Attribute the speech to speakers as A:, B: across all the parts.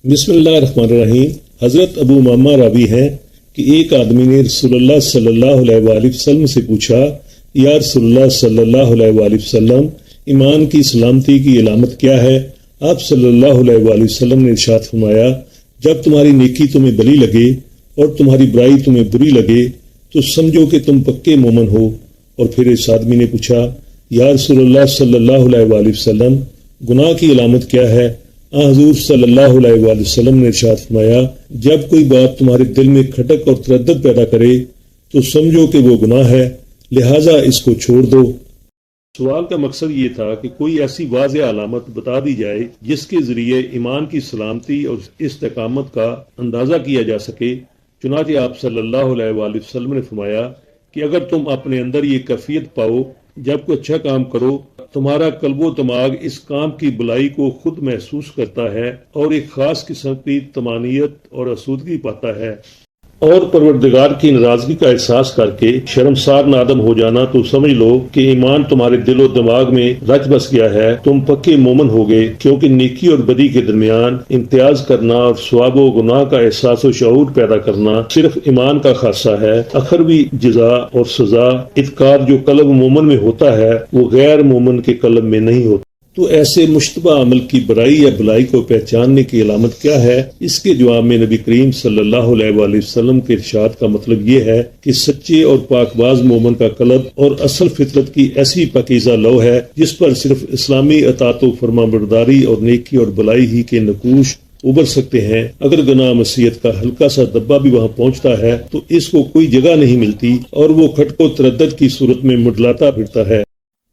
A: बिस्मिल्लाहिर्रहमानिर्रहीम। हजरत अबू उमामा रावी हैं कि एक आदमी ने रसूलुल्लाह सल्लल्लाहु अलैहि वसल्लम से पूछा, या रसूलुल्लाह सल्लल्लाहु अलैहि वसल्लम, ईमान की सलामती की अलामत क्या है? आप सल्लल्लाहु अलैहि वसल्लम ने इरशाद फरमाया, जब तुम्हारी नेकी तुम्हें भली लगे और तुम्हारी बुराई तुम्हें बुरी लगे तो समझो कि तुम पक्के मोमन हो। और फिर इस आदमी ने पूछा, या रसूलुल्लाह सल्लल्लाहु अलैहि वसल्लम, गुनाह की अलामत क्या है? हुजूर सल्लल्लाहु अलैहि वसल्लम ने इरशाद फरमाया, जब कोई बात तुम्हारे दिल में खटक और तरद्दुद पैदा करे तो समझो कि वो गुनाह है, लिहाजा इसको छोड़ दो। सवाल का मकसद ये था कि कोई ऐसी वाज़ेह अलामत बता दी जाए जिसके जरिए ईमान की सलामती और इस्तिकामत का अंदाजा किया जा सके। चुनांचे आप सल्लल्लाहु अलैहि वसल्लम ने फरमाया कि अगर तुम अपने अंदर ये कैफियत पाओ, जब कोई अच्छा काम करो तुम्हारा कल्बो दिमाग इस काम की बुलाई को खुद महसूस करता है और एक खास किस्म की तमानियत और आसूदगी पाता है, और परवरदिगार की नाराजगी का एहसास करके शर्मसार नादम हो जाना, तो समझ लो कि ईमान तुम्हारे दिलो दिमाग में रच बस गया है, तुम पक्के मोमन हो गए। क्योंकि नेकी और बदी के दरमियान इम्तियाज करना और सवाब व गुनाह का एहसास व शऊर पैदा करना सिर्फ ईमान का खासा है। अखरवी जजा और सजा इत्कार जो कल्ब मोमन में होता है वो गैर मोमन के कल्ब में नहीं होता। तो ऐसे मुश्तबा अमल की बुराई या भलाई को पहचानने की अलामत क्या है? इसके जवाब में नबी करीम सल्लल्लाहु अलैहि वसल्लम के इरशाद का मतलब ये है कि सच्चे और पाकबाज मोमन का कल्ब और असल फितरत की ऐसी पाकीज़ा लौ है जिस पर सिर्फ इस्लामी अतात व फरमाबरदारी और नेकी और भलाई ही के नकूश उबर सकते हैं। अगर गुनाह मसीयत का हल्का सा दब्बा भी वहाँ पहुँचता है तो इसको कोई जगह नहीं मिलती और वो खटको तरद्दुद की सूरत में मुडलाता फिरता है।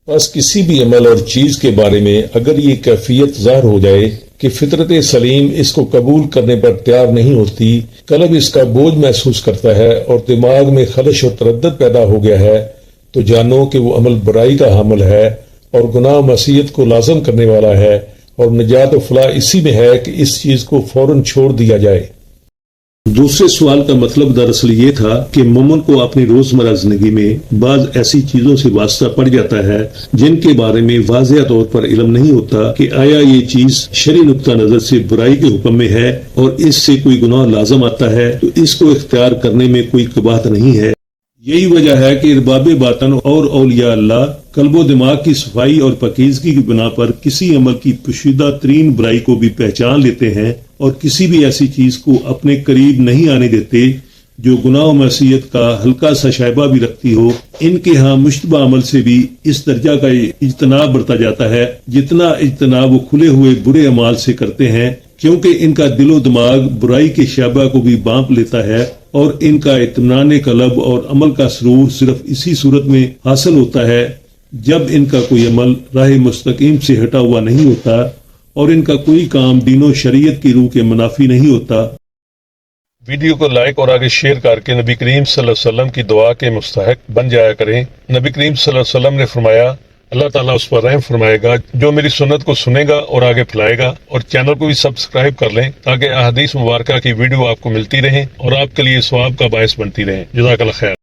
B: बस किसी भी अमल और चीज के बारे में अगर ये कैफियत ज़ाहिर हो जाए कि फितरत सलीम इसको कबूल करने पर तैयार नहीं होती, कल्ब इसका बोझ महसूस करता है और दिमाग में खलश और तरद्दुद पैदा हो गया है, तो जानो कि वो अमल बुराई का हामिल है और गुनाह मसीयत को लाजम करने वाला है, और निजात व फलाह इसी में है कि इस चीज को फौरन छोड़ दिया जाए।
A: दूसरे सवाल का मतलब दरअसल ये था कि मोमन को अपनी रोजमर्रा जिंदगी में बाज ऐसी चीजों से वास्ता पड़ जाता है जिनके बारे में वाज़ेह तौर पर इल्म नहीं होता कि आया ये चीज शरी नुक्ता नजर से बुराई के हुक्म में है और इससे कोई गुनाह लाजम आता है तो इसको इख्तियार करने में कोई कबाहत नहीं है। यही वजह है कि इरबाब बातन और औलिया अल्लाह कल्बो दिमाग की सफाई और पाकीज़गी की बिना पर किसी अमल की पोशीदा तरीन बुराई को भी पहचान लेते हैं और किसी भी ऐसी चीज को अपने करीब नहीं आने देते जो गुनाह मसीयत का हल्का सा शायबा भी रखती हो। इनके यहाँ मुश्तबा अमल से भी इस दर्जा का इज्तनाब बरता जाता है जितना इज्तनाब वो खुले हुए बुरे अमाल से करते हैं, क्योंकि इनका दिलो दिमाग बुराई के शायबा को भी बांप लेता है और इनका इत्मीनान कल्ब और अमल का सुरूर सिर्फ इसी सूरत में हासिल होता है जब इनका कोई अमल राह मुस्तकीम से हटा हुआ नहीं होता और इनका कोई काम दीनो शरीयत की रूह के मुनाफी नहीं होता।
B: वीडियो को लाइक और आगे शेयर करके नबी करीम सल्लल्लाहु अलैहि वसल्लम की दुआ के मुस्तहक बन जाया करें। नबी करीम सल्लल्लाहु अलैहि वसल्लम ने फरमाया, अल्लाह ताला उस पर रहम फरमाएगा जो मेरी सुन्नत को सुनेगा और आगे फैलाएगा। और चैनल को भी सब्सक्राइब कर लें ताकि अहादीस मुबारका की वीडियो आपको मिलती रहे और आपके लिए सवाब का बायस बनती रहे। जज़ाकल्लाह खैर।